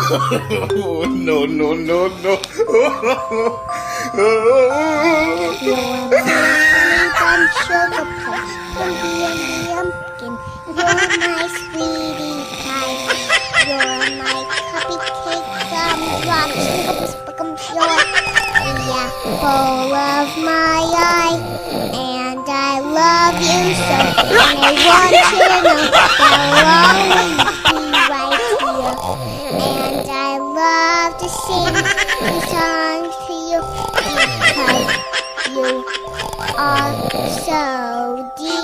No, no, no, no. You're my bunch sugar plum, pumpkin. You're my sweetie pie. You're my cupcake, gumdrops, you're the apple of my eye. And I love you so, and I want you to know that I'll always be right here. And I love to sing these songs to you because you are so dear.